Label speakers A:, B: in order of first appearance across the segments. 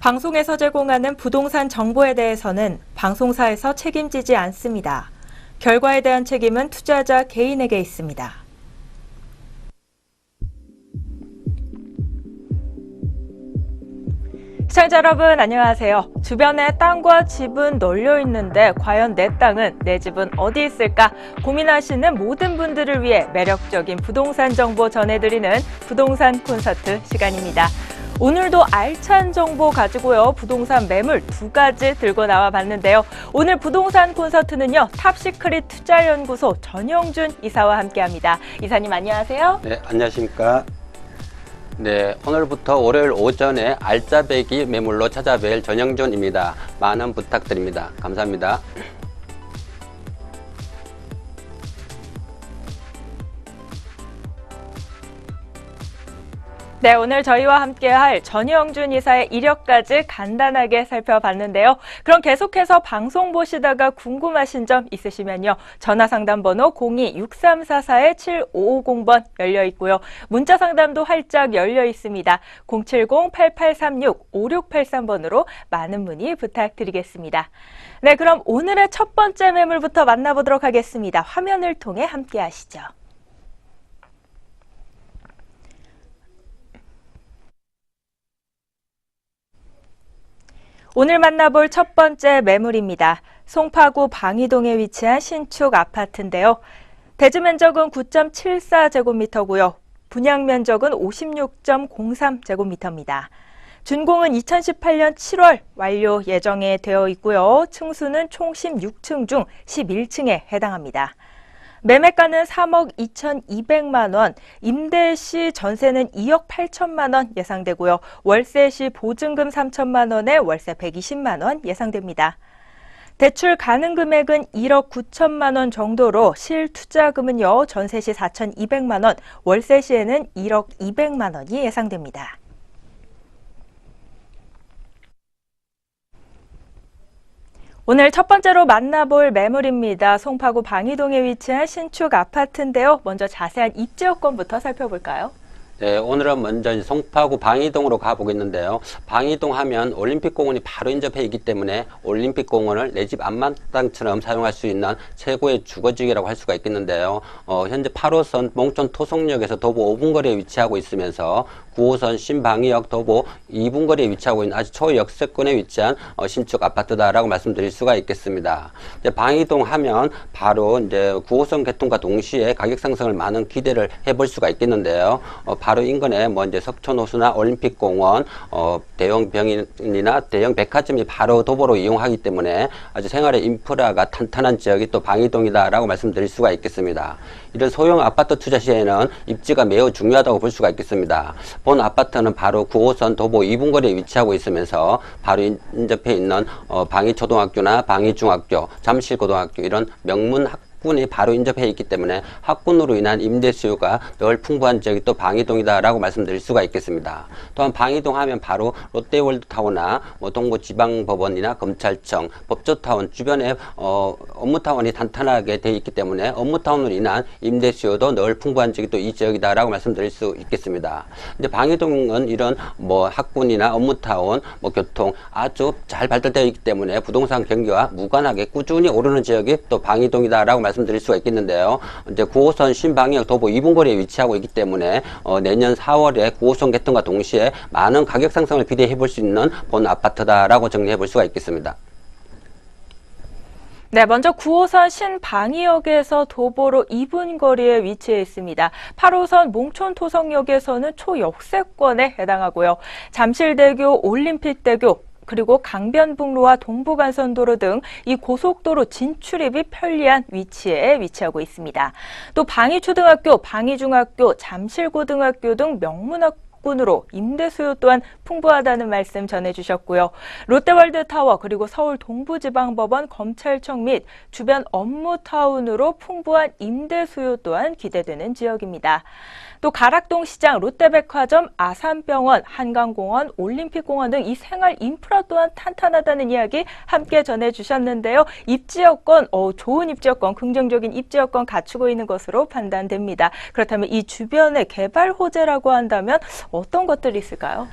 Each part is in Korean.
A: 방송에서 제공하는 부동산 정보에 대해서는 방송사에서 책임지지 않습니다. 결과에 대한 책임은 투자자 개인에게 있습니다. 시청자 여러분 안녕하세요. 주변에 땅과 집은 널려 있는데 과연 내 땅은, 내 집은 어디 있을까 고민하시는 모든 분들을 위해 매력적인 부동산 정보 전해드리는 부동산 콘서트 시간입니다. 오늘도 알찬 정보 가지고요. 부동산 매물 두 가지 들고 나와 봤는데요. 오늘 부동산 콘서트는요. 탑시크릿 투자연구소 전영준 이사와 함께합니다. 이사님 안녕하세요.
B: 네, 안녕하십니까. 네, 오늘부터 월요일 오전에 알짜배기 매물로 찾아뵐 전영준입니다. 많은 부탁드립니다. 감사합니다.
A: 네, 오늘 저희와 함께할 전영준 이사의 이력까지 간단하게 살펴봤는데요. 그럼 계속해서 방송 보시다가 궁금하신 점 있으시면요. 전화상담번호 02-6344-7550번 열려 있고요. 문자 상담도 활짝 열려 있습니다. 070-8836-5683번으로 많은 문의 부탁드리겠습니다. 네, 그럼 오늘의 첫 번째 매물부터 만나보도록 하겠습니다. 화면을 통해 함께 하시죠. 오늘 만나볼 첫 번째 매물입니다. 송파구 방이동에 위치한 신축 아파트인데요. 대지 면적은 9.74제곱미터고요. 분양 면적은 56.03제곱미터입니다. 준공은 2018년 7월 완료 예정에 되어 있고요. 층수는 총 16층 중 11층에 해당합니다. 매매가는 3억 2,200만 원, 임대 시 전세는 2억 8천만 원 예상되고요. 월세 시 보증금 3천만 원에 월세 120만 원 예상됩니다. 대출 가능 금액은 1억 9천만 원 정도로 실투자금은요. 전세 시 4,200만 원, 월세 시에는 1억 200만 원이 예상됩니다. 오늘 첫 번째로 만나볼 매물입니다. 송파구 방이동에 위치한 신축 아파트인데요. 먼저 자세한 입지 여건부터 살펴볼까요?
B: 네, 오늘은 먼저 송파구 방이동으로 가보겠는데요. 방이동 하면 올림픽공원이 바로 인접해 있기 때문에 올림픽공원을 내 집 앞마당처럼 사용할 수 있는 최고의 주거지역이라고 할 수가 있겠는데요. 현재 8호선 몽촌 토속역에서 도보 5분 거리에 위치하고 있으면서 9호선 신방위역 도보 2분 거리에 위치하고 있는 아주 초역세권에 위치한 신축 아파트다라고 말씀드릴 수가 있겠습니다. 이제 방이동 하면 바로 이제 9호선 개통과 동시에 가격 상승을 많은 기대를 해볼 수가 있겠는데요. 바로 인근에 뭐 이제 석촌호수나 올림픽공원, 대형 병원이나 대형 백화점이 바로 도보로 이용하기 때문에 아주 생활의 인프라가 탄탄한 지역이 또 방이동이다라고 말씀드릴 수가 있겠습니다. 이런 소형 아파트 투자 시에는 입지가 매우 중요하다고 볼 수가 있겠습니다. 본 아파트는 바로 9호선 도보 2분 거리에 위치하고 있으면서 바로 인접해 있는 방이초등학교나 방이중학교, 잠실고등학교 이런 명문 학군이 바로 인접해 있기 때문에 학군으로 인한 임대 수요가 늘 풍부한 지역이 또 방이동이다라고 말씀드릴 수가 있겠습니다. 또한 방이동 하면 바로 롯데월드타운이나 동부지방법원이나 검찰청, 법조타운 주변에 업무타운이 탄탄하게 되어 있기 때문에 업무타운으로 인한 임대 수요도 늘 풍부한 지역이 또 이 지역이다라고 말씀드릴 수 있겠습니다. 근데 방이동은 이런 학군이나 업무타운, 교통 아주 잘 발달되어 있기 때문에 부동산 경기와 무관하게 꾸준히 오르는 지역이 또 방이동이다라고 말씀드릴 수가 있겠는데요. 이제 9호선 신방역 도보 2분 거리에 위치하고 있기 때문에 내년 4월에 9호선 개통과 동시에 많은 가격 상승을 기대해 볼 수 있는 본 아파트다라고 정리해 볼 수가 있겠습니다.
A: 네, 먼저 9호선 신방위역에서 도보로 2분 거리에 위치해 있습니다. 8호선 몽촌토성역에서는 초역세권에 해당하고요. 잠실대교, 올림픽대교, 그리고 강변북로와 동부간선도로 등 이 고속도로 진출입이 편리한 위치에 위치하고 있습니다. 또 방이초등학교, 방이중학교, 잠실고등학교 등 명문학군으로 임대 수요 또한 풍부하다는 말씀 전해주셨고요. 롯데월드타워 그리고 서울 동부지방법원 검찰청 및 주변 업무타운으로 풍부한 임대 수요 또한 기대되는 지역입니다. 또 가락동 시장, 롯데백화점, 아산병원, 한강공원, 올림픽공원 등 이 생활 인프라 또한 탄탄하다는 이야기 함께 전해주셨는데요. 입지 여건, 좋은 입지 여건, 긍정적인 입지 여건 갖추고 있는 것으로 판단됩니다. 그렇다면 이 주변의 개발 호재라고 한다면 어떤 것들이 있을까요?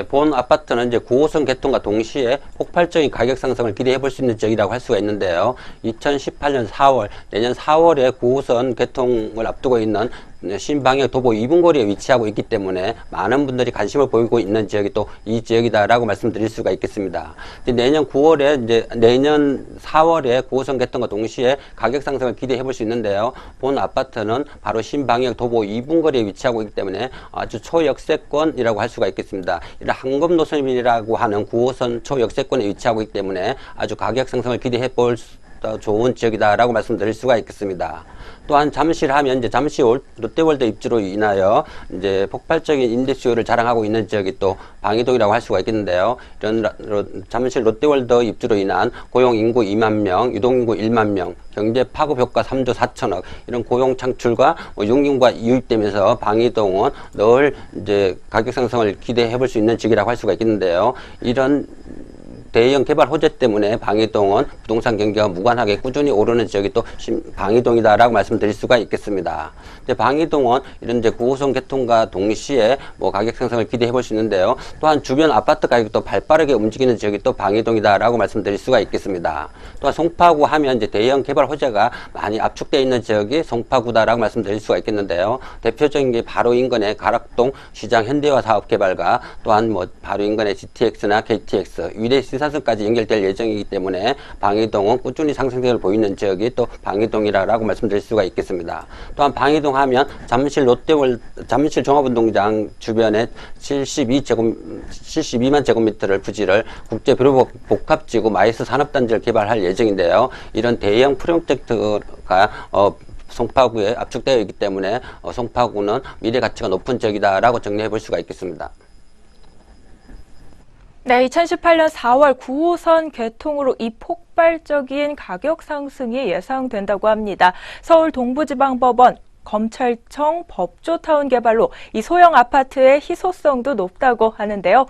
B: 본 아파트는 이제 9호선 개통과 동시에 폭발적인 가격 상승을 기대해 볼 수 있는 지역이라고 할 수가 있는데요. 2018년 4월, 내년 4월에 9호선 개통을 앞두고 있는 신방역 도보 2분 거리에 위치하고 있기 때문에 많은 분들이 관심을 보이고 있는 지역이 또 이 지역이다라고 말씀드릴 수가 있겠습니다. 내년 4월에 9호선 개통과 동시에 가격 상승을 기대해 볼 수 있는데요. 본 아파트는 바로 신방역 도보 2분 거리에 위치하고 있기 때문에 아주 초역세권이라고 할 수가 있겠습니다. 이런 황금 노선이라고 하는 9호선 초역세권에 위치하고 있기 때문에 아주 가격 상승을 기대해 볼 좋은 지역이다라고 말씀드릴 수가 있겠습니다. 또한 잠실하면 이제 잠시 롯데월드 입주로 인하여 이제 폭발적인 임대 수요를 자랑하고 있는 지역이 또 방이동이라고 할 수가 있겠는데요. 이런 잠실 롯데월드 입주로 인한 고용 인구 2만 명, 유동 인구 1만 명, 경제 파급 효과 3조 4천억 이런 고용 창출과 유인구가 유입되면서 방이동은 늘 이제 가격 상승을 기대해 볼 수 있는 지역이라고 할 수가 있겠는데요. 이런 대형 개발 호재 때문에 방이동은 부동산 경기가 무관하게 꾸준히 오르는 지역이 또 방이동이다라고 말씀드릴 수가 있겠습니다. 이제 방이동은 이런 이제 9호선 개통과 동시에 가격 상승을 기대해 볼 수 있는데요. 또한 주변 아파트 가격도 발빠르게 움직이는 지역이 또 방이동이다라고 말씀드릴 수가 있겠습니다. 또한 송파구 하면 이제 대형 개발 호재가 많이 압축되어 있는 지역이 송파구다라고 말씀드릴 수가 있겠는데요. 대표적인 게 바로 인근의 가락동 시장 현대화 사업 개발과 또한 바로 인근의 GTX나 KTX, 위례 사선까지 연결될 예정이기 때문에 방이동은 꾸준히 상승세를 보이는 지역이 또 방이동이라고 말씀드릴 수가 있겠습니다. 또한 방이동 하면 잠실 종합운동장 주변에 72만 제곱미터를 부지를 국제 복합지구 마이스 산업단지를 개발할 예정인데요. 이런 대형 프로젝트가 송파구에 압축되어 있기 때문에 송파구는 미래 가치가 높은 지역이다라고 정리해 볼 수가 있겠습니다.
A: 네, 2018년 4월 9호선 개통으로 이 폭발적인 가격 상승이 예상된다고 합니다. 서울 동부지방법원, 검찰청, 법조타운 개발로 이 소형 아파트의 희소성도 높다고 하는데요.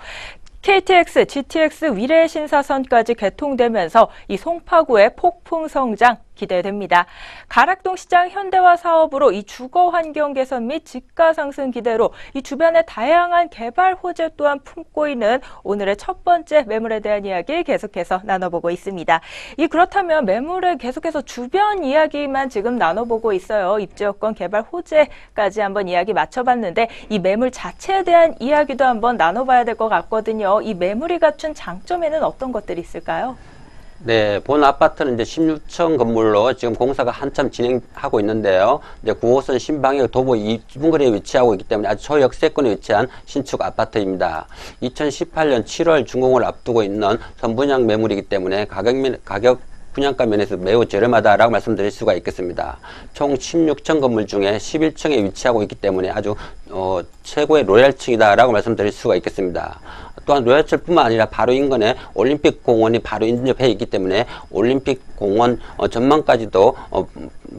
A: KTX, GTX 위례 신사선까지 개통되면서 이 송파구의 폭풍 성장 기대됩니다. 가락동 시장 현대화 사업으로 이 주거 환경 개선 및 집가 상승 기대로 이 주변의 다양한 개발 호재 또한 품고 있는 오늘의 첫 번째 매물에 대한 이야기 계속해서 나눠보고 있습니다. 그렇다면 매물에 계속해서 주변 이야기만 지금 나눠보고 있어요. 입주여건 개발 호재까지 한번 이야기 맞춰봤는데 이 매물 자체에 대한 이야기도 한번 나눠봐야 될 것 같거든요. 이 매물이 갖춘 장점에는 어떤 것들이 있을까요?
B: 네, 본 아파트는 이제 16층 건물로 지금 공사가 한참 진행하고 있는데요. 이제 9호선 신방역 도보 2분 거리에 위치하고 있기 때문에 아주 초역세권에 위치한 신축 아파트입니다. 2018년 7월 준공을 앞두고 있는 선분양 매물이기 때문에 가격 분양가 면에서 매우 저렴하다라고 말씀드릴 수가 있겠습니다. 총 16층 건물 중에 11층에 위치하고 있기 때문에 아주 최고의 로얄층이다라고 말씀드릴 수가 있겠습니다. 또한 로얄층뿐만 아니라 바로 인근에 올림픽 공원이 바로 인접해 있기 때문에 올림픽 공원 전망까지도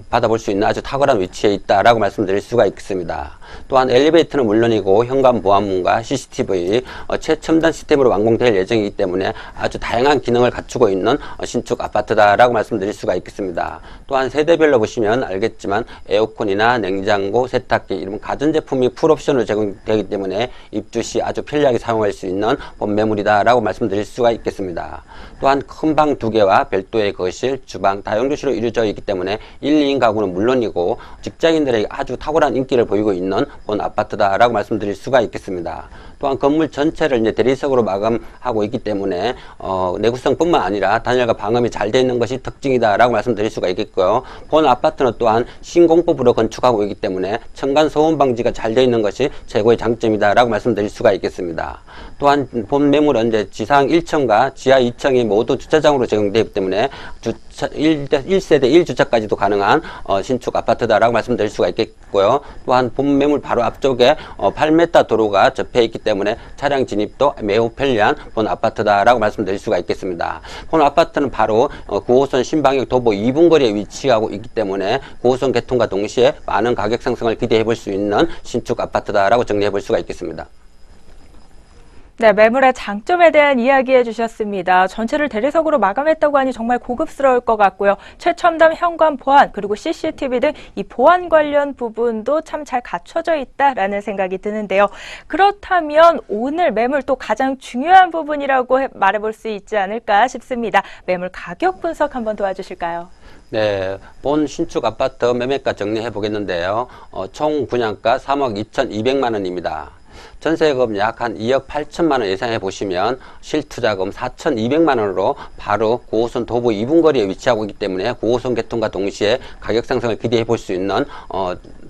B: 받아볼 수 있는 아주 탁월한 위치에 있다라고 말씀드릴 수가 있습니다. 또한 엘리베이터는 물론이고 현관 보안문과 CCTV 최첨단 시스템으로 완공될 예정이기 때문에 아주 다양한 기능을 갖추고 있는 신축 아파트다라고 말씀드릴 수가 있겠습니다. 또한 세대별로 보시면 알겠지만 에어컨이나 냉장고, 세탁기 이런 가전제품이 풀옵션으로 제공되기 때문에 입주 시 아주 편리하게 사용할 수 있는 본 매물이다라고 말씀드릴 수가 있겠습니다. 또한 큰 방 2개와 별도의 거실, 주방, 다용도실로 이루어져 있기 때문에 1, 2인 가구는 물론이고 직장인들에게 아주 탁월한 인기를 보이고 있는 본 아파트다라고 말씀드릴 수가 있겠습니다. 또한 건물 전체를 이제 대리석으로 마감하고 있기 때문에 내구성뿐만 아니라 단열과 방음이 잘 되어 있는 것이 특징이다라고 말씀드릴 수가 있겠고요. 본 아파트는 또한 신공법으로 건축하고 있기 때문에 층간 소음 방지가 잘 되어 있는 것이 최고의 장점이다라고 말씀드릴 수가 있겠습니다. 또한 본 매물은 이제 지상 1층과 지하 2층이 모두 주차장으로 제공되기 때문에 1세대 1주차까지도 가능한 신축 아파트다라고 말씀드릴 수가 있겠고요. 또한 본 매물 바로 앞쪽에 8m 도로가 접해 있기 때문에 차량 진입도 매우 편리한 본 아파트다라고 말씀드릴 수가 있겠습니다. 본 아파트는 바로 9호선 신방역 도보 2분 거리에 위치하고 있기 때문에 9호선 개통과 동시에 많은 가격 상승을 기대해 볼 수 있는 신축 아파트다라고 정리해 볼 수가 있겠습니다.
A: 네, 매물의 장점에 대한 이야기 해주셨습니다. 전체를 대리석으로 마감했다고 하니 정말 고급스러울 것 같고요. 최첨단 현관 보안 그리고 CCTV 등 이 보안 관련 부분도 참 잘 갖춰져 있다라는 생각이 드는데요. 그렇다면 오늘 매물 또 가장 중요한 부분이라고 말해볼 수 있지 않을까 싶습니다. 매물 가격 분석 한번 도와주실까요?
B: 네, 본 신축 아파트 매매가 정리해 보겠는데요. 총 분양가 3억 2,200만 원입니다. 전세금 약 한 2억 8천만 원 예상해 보시면 실투자금 4,200만 원으로 바로 9호선 도보 2분 거리에 위치하고 있기 때문에 9호선 개통과 동시에 가격 상승을 기대해 볼 수 있는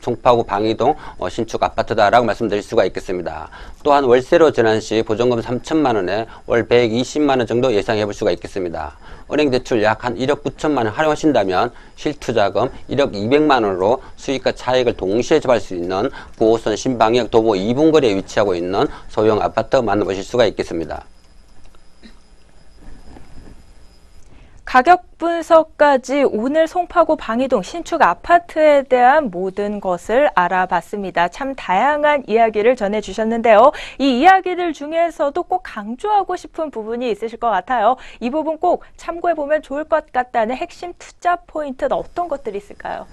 B: 송파구 방이동 신축 아파트다라고 말씀드릴 수가 있겠습니다. 또한 월세로 전환 시 보증금 3천만 원에 월 120만 원 정도 예상해 볼 수가 있겠습니다. 은행 대출 약 한 1억 9천만 원 활용하신다면 실투자금 1억 200만 원으로 수익과 차익을 동시에 접할 수 있는 9호선 신방역 도보 2분 거리에 위치하고 있는 소형 아파트 만나보실 수가 있겠습니다.
A: 가격 분석까지 오늘 송파구 방이동 신축 아파트에 대한 모든 것을 알아봤습니다. 참 다양한 이야기를 전해주셨는데요. 이 이야기들 중에서도 꼭 강조하고 싶은 부분이 있으실 것 같아요. 이 부분 꼭 참고해보면 좋을 것 같다는 핵심 투자 포인트는 어떤 것들이 있을까요?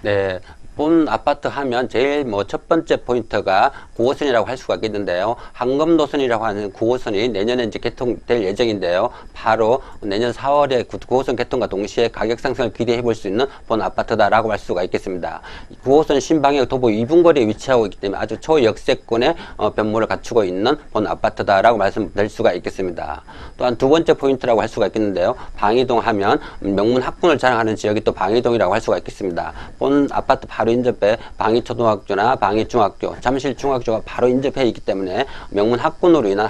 B: 네. 본 아파트 하면 제일 첫 번째 포인트가 9호선이라고 할 수가 있겠는데요. 황금노선이라고 하는 9호선이 내년에 이제 개통될 예정인데요. 바로 내년 4월에 9호선 개통과 동시에 가격 상승을 기대해 볼 수 있는 본 아파트다라고 할 수가 있겠습니다. 9호선 신방역 도보 2분 거리에 위치하고 있기 때문에 아주 초역세권의 변모를 갖추고 있는 본 아파트다라고 말씀드릴 수가 있겠습니다. 또한 두 번째 포인트라고 할 수가 있겠는데요. 방이동 하면 명문 학군을 자랑하는 지역이 또 방이동이라고 할 수가 있겠습니다. 본 아파트 바로 인접해 방이초등학교나 방이중학교, 잠실중학교가 바로 인접해 있기 때문에 명문 학군으로 인한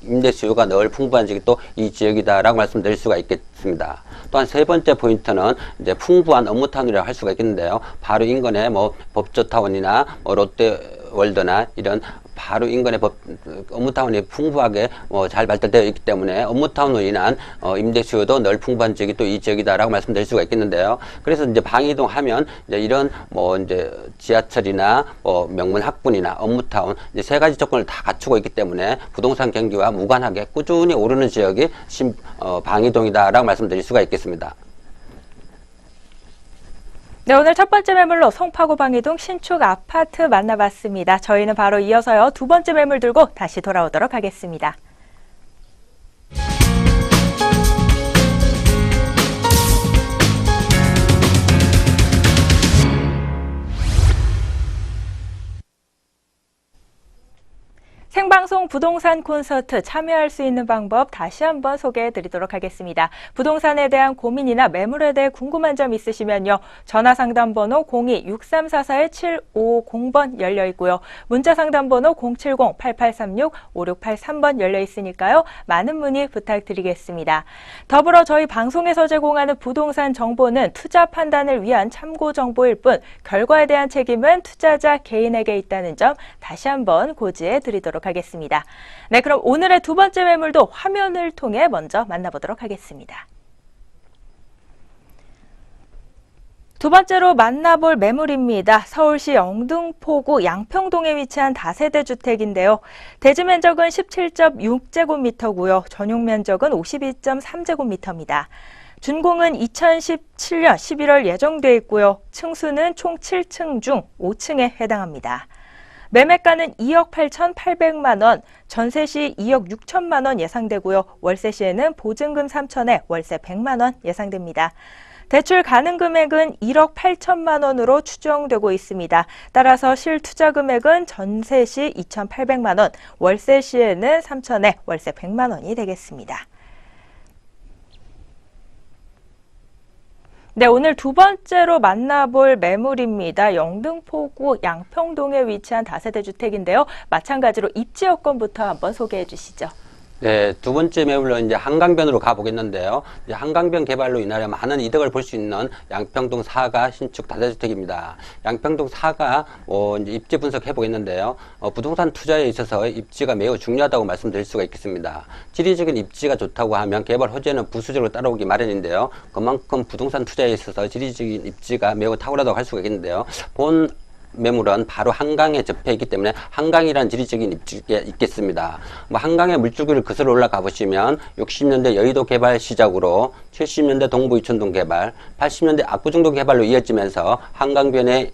B: 임대 수요가 늘 풍부한 지역이 또 이 지역이다라고 말씀드릴 수가 있겠습니다. 또한 세 번째 포인트는 이제 풍부한 업무타운이라고 할 수가 있겠는데요. 바로 인근에 법조타운이나 롯데월드나 이런 바로 인근에 업무타운이 풍부하게 잘 발달되어 있기 때문에 업무타운으로 인한 임대 수요도 늘 풍부한 지역이 또 이 지역이다라고 말씀드릴 수가 있겠는데요. 그래서 이제 방이동 하면 이제 이런 이제 지하철이나 명문 학군이나 업무타운 이제 세 가지 조건을 다 갖추고 있기 때문에 부동산 경기와 무관하게 꾸준히 오르는 지역이 방이동이다라고 말씀드릴 수가 있겠습니다.
A: 네, 오늘 첫 번째 매물로 송파구 방이동 신축 아파트 만나봤습니다. 저희는 바로 이어서요, 두 번째 매물 들고 다시 돌아오도록 하겠습니다. 생방송 부동산 콘서트 참여할 수 있는 방법 다시 한번 소개해 드리도록 하겠습니다. 부동산에 대한 고민이나 매물에 대해 궁금한 점 있으시면요. 전화 상담 번호 02-6344-7550번 열려 있고요. 문자 상담 번호 070-8836-5683번 열려 있으니까요. 많은 문의 부탁드리겠습니다. 더불어 저희 방송에서 제공하는 부동산 정보는 투자 판단을 위한 참고 정보일 뿐 결과에 대한 책임은 투자자 개인에게 있다는 점 다시 한번 고지해 드리도록 하겠습니다. 네, 그럼 오늘의 두 번째 매물도 화면을 통해 먼저 만나보도록 하겠습니다. 두 번째로 만나볼 매물입니다. 서울시 영등포구 양평동에 위치한 다세대 주택인데요. 대지 면적은 17.6제곱미터고요. 전용 면적은 52.3제곱미터입니다. 준공은 2017년 11월 예정돼 있고요. 층수는 총 7층 중 5층에 해당합니다. 매매가는 2억 8,800만 원, 전세 시 2억 6천만 원 예상되고요. 월세 시에는 보증금 3천에 월세 100만 원 예상됩니다. 대출 가능 금액은 1억 8천만 원으로 추정되고 있습니다. 따라서 실투자 금액은 전세 시 2,800만 원, 월세 시에는 3천에 월세 100만 원이 되겠습니다. 네, 오늘 두 번째로 만나볼 매물입니다. 영등포구 양평동에 위치한 다세대 주택인데요. 마찬가지로 입지 여건부터 한번 소개해 주시죠.
B: 네, 두 번째 매물로 이제 한강변으로 가보겠는데요. 이제 한강변 개발로 인하여 많은 이득을 볼 수 있는 양평동 4가 신축 다세주택입니다. 양평동 4가 이제 입지 분석해 보겠는데요. 부동산 투자에 있어서 입지가 매우 중요하다고 말씀드릴 수가 있겠습니다. 지리적인 입지가 좋다고 하면 개발 호재는 부수적으로 따라오기 마련인데요. 그만큼 부동산 투자에 있어서 지리적인 입지가 매우 탁월하다고 할 수가 있겠는데요. 본 매물은 바로 한강에 접해 있기 때문에 한강이라는 지리적인 입지가 있겠습니다. 뭐 한강의 물줄기를 거슬러 올라가 보시면 60년대 여의도 개발 시작으로 70년대 동부 이촌동 개발, 80년대 압구정동 개발로 이어지면서 한강변에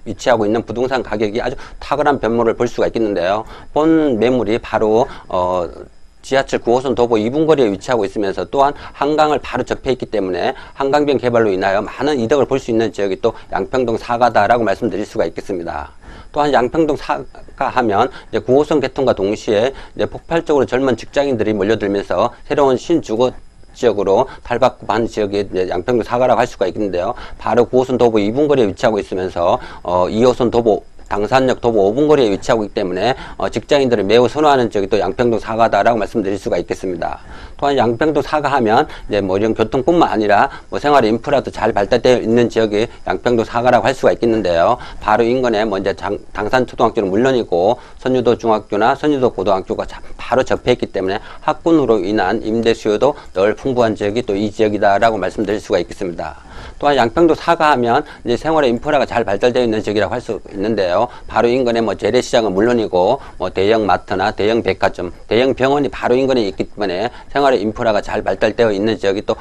B: 위치하고 있는 부동산 가격이 아주 탁월한 변모를 볼 수가 있겠는데요. 본 매물이 바로 지하철 9호선 도보 2분 거리에 위치하고 있으면서 또한 한강을 바로 접해 있기 때문에 한강변 개발로 인하여 많은 이득을 볼 수 있는 지역이 또 양평동 사가다라고 말씀드릴 수가 있겠습니다. 또한 양평동 사가 하면 이제 9호선 개통과 동시에 이제 폭발적으로 젊은 직장인들이 몰려들면서 새로운 신주거 지역으로 탈바꿈한 지역이 이제 양평동 사가라고 할 수가 있는데요. 바로 9호선 도보 2분 거리에 위치하고 있으면서 2호선 도보 당산역 도보 5분 거리에 위치하고 있기 때문에 직장인들이 매우 선호하는 지역이 또 양평동 사가다라고 말씀드릴 수가 있겠습니다. 또한 양평동 사가 하면 이제 뭐 이런 교통뿐만 아니라 뭐 생활 인프라도 잘 발달되어 있는 지역이 양평동 사가라고 할 수가 있겠는데요. 바로 인근에 뭐 이제 당산초등학교는 물론이고 선유도 중학교나 선유도 고등학교가 바로 접해 있기 때문에 학군으로 인한 임대 수요도 늘 풍부한 지역이 또 이 지역이다라고 말씀드릴 수가 있겠습니다. 또한 양평동 사가 하면 이제 생활의 인프라가 잘 발달되어 있는 지역이라고 할 수 있는데요. 바로 인근에 뭐 재래시장은 물론이고 뭐 대형 마트나 대형 백화점, 대형 병원이 바로 인근에 있기 때문에 생활의 인프라가 잘 발달되어 있는 지역이 또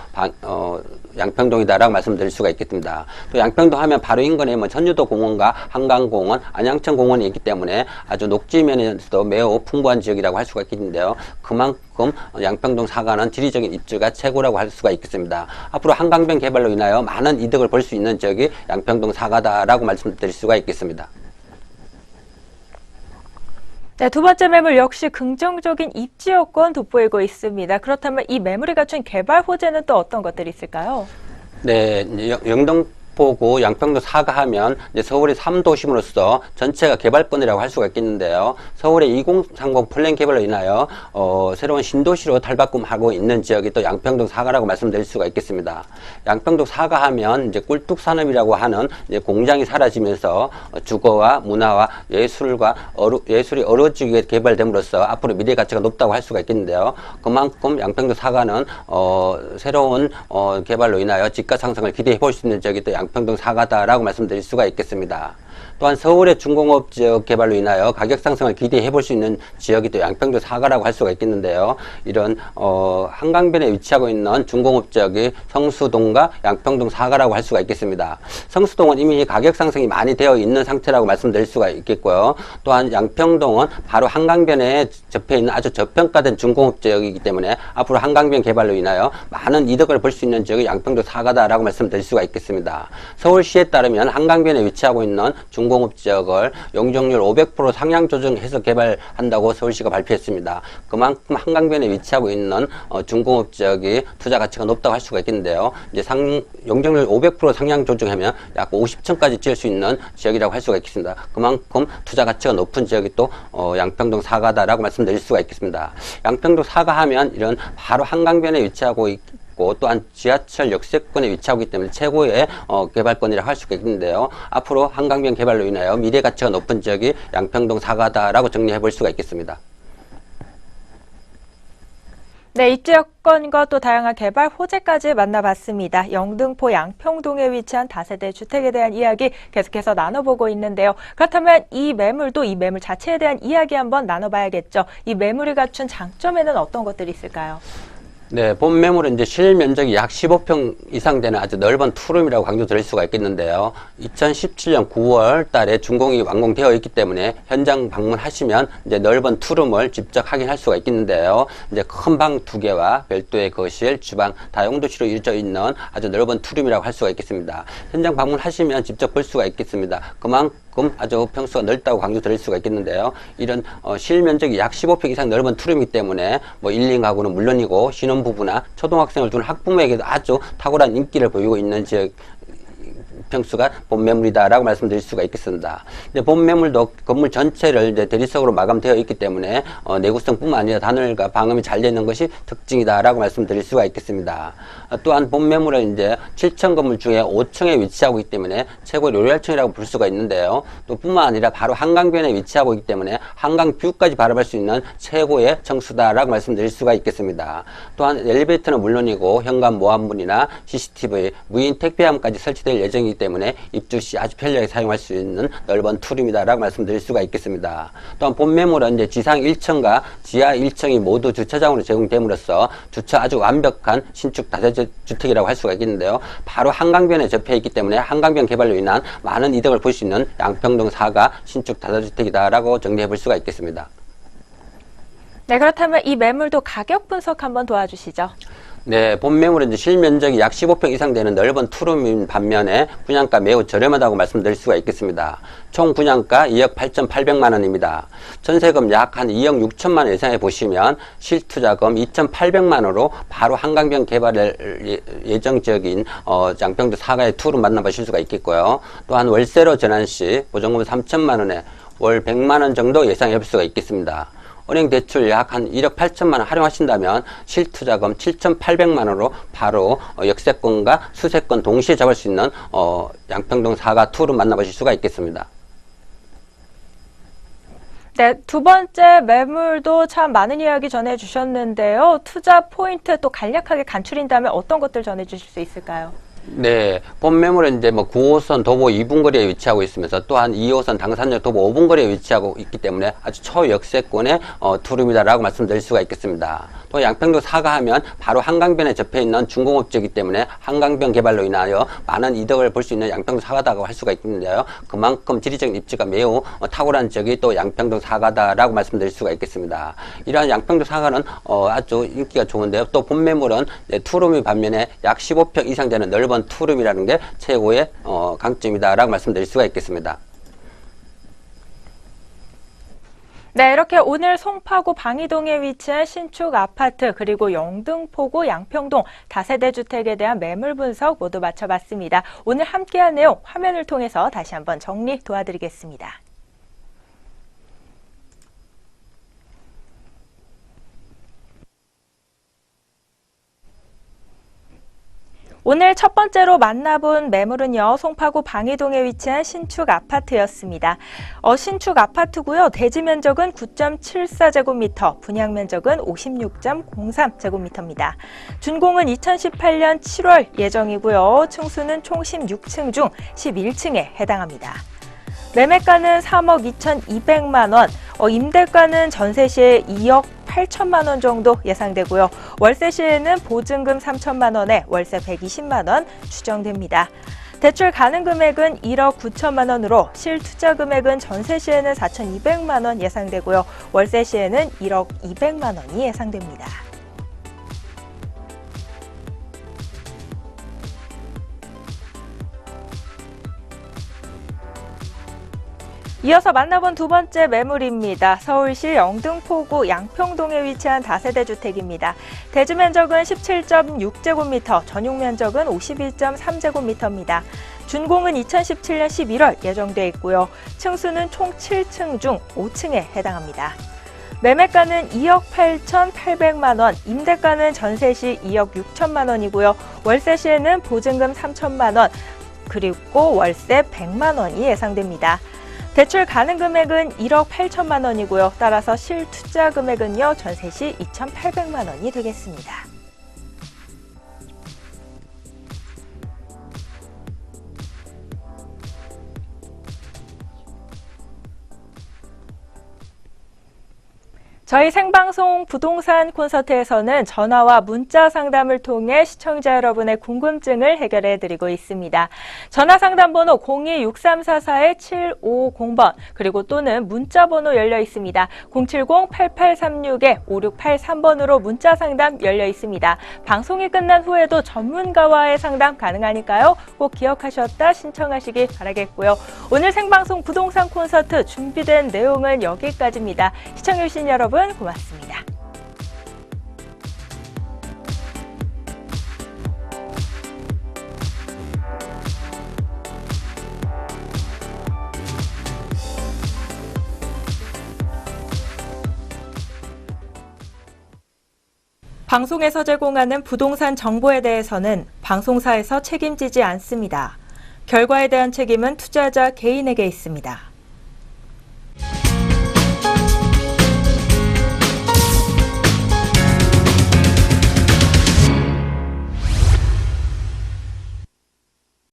B: 양평동이다라고 말씀드릴 수가 있겠습니다. 또 양평동 하면 바로 인근에 뭐 선유도 공원과 한강공원, 안양천 공원이 있기 때문에 아주 녹지면에서도 매우 풍부한 지역이라고 할 수가 있겠는데요. 그만큼 양평동 사가는 지리적인 입지가 최고라고 할 수가 있겠습니다. 앞으로 한강변 개발로 인하여 많은 이득을 볼 수 있는 지역이 양평동 사가다라고 말씀드릴 수가 있겠습니다.
A: 네, 두 번째 매물 역시 긍정적인 입지 여건 돋보이고 있습니다. 그렇다면 이 매물이 갖춘 개발 호재는 또 어떤 것들이 있을까요?
B: 네, 영등포구 양평동 사가 하면 이제 서울의 3도심으로서 전체가 개발권이라고 할 수가 있겠는데요. 서울의 2030 플랜 개발로 인하여 새로운 신도시로 탈바꿈하고 있는 지역이 또 양평동 사가라고 말씀드릴 수가 있겠습니다. 양평동 사가 하면 이제 꿀뚝산업이라고 하는 이제 공장이 사라지면서 주거와 문화와 예술이 어우러지게 개발됨으로써 앞으로 미래 가치가 높다고 할 수가 있겠는데요. 그만큼 양평동 사가는 새로운 개발로 인하여 집가 상승을 기대해 볼 수 있는 지역이 또 양평동 사가다라고 말씀드릴 수가 있겠습니다. 또한 서울의 중공업 지역 개발로 인하여 가격 상승을 기대해 볼 수 있는 지역이 또 양평동 사가라고 할 수가 있겠는데요. 이런 한강변에 위치하고 있는 중공업 지역이 성수동과 양평동 사가라고 할 수가 있겠습니다. 성수동은 이미 가격 상승이 많이 되어 있는 상태라고 말씀드릴 수가 있겠고요. 또한 양평동은 바로 한강변에 접해 있는 아주 저평가된 중공업 지역이기 때문에 앞으로 한강변 개발로 인하여 많은 이득을 볼 수 있는 지역이 양평동 사가다라고 말씀드릴 수가 있겠습니다. 서울시에 따르면 한강변에 위치하고 있는 중공업 지역을 용적률 500% 상향 조정해서 개발한다고 서울시가 발표했습니다. 그만큼 한강변에 위치하고 있는 중공업 지역이 투자 가치가 높다고 할 수가 있겠는데요. 이제 용적률 500% 상향 조정하면 약 50층까지 지을 수 있는 지역이라고 할 수가 있겠습니다. 그만큼 투자 가치가 높은 지역이 또 양평동 사가다라고 말씀드릴 수가 있겠습니다. 양평동 사가 하면 이런 바로 한강변에 위치하고 또한 지하철 역세권에 위치하고 있기 때문에 최고의 개발권이라고 할 수가 있는데요. 앞으로 한강변 개발로 인하여 미래 가치가 높은 지역이 양평동 사가다라고 정리해 볼 수가 있겠습니다.
A: 네, 입지 여건과 또 다양한 개발 호재까지 만나봤습니다. 영등포 양평동에 위치한 다세대 주택에 대한 이야기 계속해서 나눠보고 있는데요. 그렇다면 이 매물도 이 매물 자체에 대한 이야기 한번 나눠봐야겠죠. 이 매물이 갖춘 장점에는 어떤 것들이 있을까요?
B: 네, 본 매물은 이제 실면적이 약 15평 이상 되는 아주 넓은 투룸이라고 강조드릴 수가 있겠는데요. 2017년 9월 달에 준공이 완공되어 있기 때문에 현장 방문하시면 이제 넓은 투룸을 직접 확인할 수가 있겠는데요. 이제 큰 방 2개와 별도의 거실, 주방, 다용도실로 이루어져 있는 아주 넓은 투룸이라고 할 수가 있겠습니다. 현장 방문하시면 직접 볼 수가 있겠습니다. 그만큼 아주 평수가 넓다고 강조드릴 수가 있겠는데요. 이런 실면적이 약 15평 이상 넓은 투룸이기 때문에 뭐 1인 가구는 물론이고 신혼부부나 초등학생을 둔 학부모에게도 아주 탁월한 인기를 보이고 있는 지역 평수가 본 매물이다라고 말씀드릴 수가 있겠습니다. 이제 본 매물도 건물 전체를 이제 대리석으로 마감되어 있기 때문에 내구성뿐만 아니라 단열과 방음이 잘 되는 것이 특징이다라고 말씀드릴 수가 있겠습니다. 또한 본 매물은 이제 7층 건물 중에 5층에 위치하고 있기 때문에 최고의 로얄층이라고 볼 수가 있는데요. 또 뿐만 아니라 바로 한강변에 위치하고 있기 때문에 한강 뷰까지 바라볼 수 있는 최고의 청수다라고 말씀드릴 수가 있겠습니다. 또한 엘리베이터는 물론이고 현관 모함문이나 CCTV, 무인 택배함까지 설치될 예정이기 때문에 입주 시 아주 편리하게 사용할 수 있는 넓은 투룸이다라고 말씀드릴 수가 있겠습니다. 또한 본 매물은 이제 지상 1층과 지하 1층이 모두 주차장으로 제공됨으로써 주차 아주 완벽한 신축 다세대주택이라고 할 수가 있겠는데요. 바로 한강변에 접해 있기 때문에 한강변 개발로 인한 많은 이득을 볼 수 있는 양평동 4가 신축 다세대주택이다라고 정리해 볼 수가 있겠습니다.
A: 네, 그렇다면 이 매물도 가격 분석 한번 도와주시죠.
B: 네, 본 매물은 이제 실면적이 약 15평 이상 되는 넓은 투룸인 반면에 분양가 매우 저렴하다고 말씀드릴 수가 있겠습니다. 총 분양가 2억 8,800만 원입니다. 전세금 약 한 2억 6천만 원 예상해 보시면 실투자금 2,800만 원으로 바로 한강변 개발을 예정적인 양평동 4가의 투룸 만나보실 수가 있겠고요. 또한 월세로 전환 시 보증금 3천만 원에 월 100만 원 정도 예상해 볼 수가 있겠습니다. 은행 대출 약 한 1억 8천만 원 활용하신다면 실투자금 7,800만 원으로 바로 역세권과 수세권 동시에 잡을 수 있는 양평동 4가 투룸 만나보실 수가 있겠습니다.
A: 네, 두 번째 매물도 참 많은 이야기 전해주셨는데요. 투자 포인트 또 간략하게 간추린다면 어떤 것들 전해주실 수 있을까요?
B: 네, 본 매물은 이제 9호선 도보 2분 거리에 위치하고 있으면서 또한 2호선 당산역 도보 5분 거리에 위치하고 있기 때문에 아주 초역세권의 투룸이다라고 말씀드릴 수가 있겠습니다. 또 양평동 4가 하면 바로 한강변에 접해 있는 중공업지이기 때문에 한강변 개발로 인하여 많은 이득을 볼 수 있는 양평동 4가다고 할 수가 있는데요. 그만큼 지리적인 입지가 매우 탁월한 지역이 또 양평동 4가다라고 말씀드릴 수가 있겠습니다. 이러한 양평동 4가는 아주 인기가 좋은데요. 또 본 매물은 투룸이 반면에 약 15평 이상 되는 넓은 투룸이라는 게 최고의 강점이다라고 말씀드릴 수가 있겠습니다.
A: 네, 이렇게 오늘 송파구 방이동에 위치한 신축 아파트 그리고 영등포구 양평동 다세대 주택에 대한 매물 분석 모두 마쳐봤습니다. 오늘 함께한 내용 화면을 통해서 다시 한번 정리 도와드리겠습니다. 오늘 첫 번째로 만나본 매물은요, 송파구 방이동에 위치한 신축 아파트였습니다. 신축 아파트고요. 대지 면적은 9.74제곱미터, 분양 면적은 56.03제곱미터입니다. 준공은 2018년 7월 예정이고요. 층수는 총 16층 중 11층에 해당합니다. 매매가는 3억 2,200만 원, 임대가는 전세 시에 2억 8천만 원 정도 예상되고요. 월세 시에는 보증금 3천만 원에 월세 120만 원 추정됩니다. 대출 가능 금액은 1억 9천만 원으로 실투자 금액은 전세 시에는 4,200만 원 예상되고요. 월세 시에는 1억 200만 원이 예상됩니다. 이어서 만나본 두 번째 매물입니다. 서울시 영등포구 양평동에 위치한 다세대 주택입니다. 대지 면적은 17.6제곱미터, 전용 면적은 51.3제곱미터입니다. 준공은 2017년 11월 예정돼 있고요. 층수는 총 7층 중 5층에 해당합니다. 매매가는 2억 8,800만 원, 임대가는 전세 시 2억 6천만 원이고요. 월세 시에는 보증금 3천만 원, 그리고 월세 100만 원이 예상됩니다. 대출 가능 금액은 1억 8천만 원이고요. 따라서 실투자 금액은요, 전세 시 2,800만 원이 되겠습니다. 저희 생방송 부동산 콘서트에서는 전화와 문자 상담을 통해 시청자 여러분의 궁금증을 해결해 드리고 있습니다. 전화 상담 번호 02-6344-7550번 그리고 또는 문자 번호 열려 있습니다. 070-8836-5683번으로 문자 상담 열려 있습니다. 방송이 끝난 후에도 전문가와의 상담 가능하니까요. 꼭 기억하셨다 신청하시기 바라겠고요. 오늘 생방송 부동산 콘서트 준비된 내용은 여기까지입니다. 시청해주신 여러분 고맙습니다. 방송에서 제공하는 부동산 정보에 대해서는 방송사에서 책임지지 않습니다. 결과에 대한 책임은 투자자 개인에게 있습니다.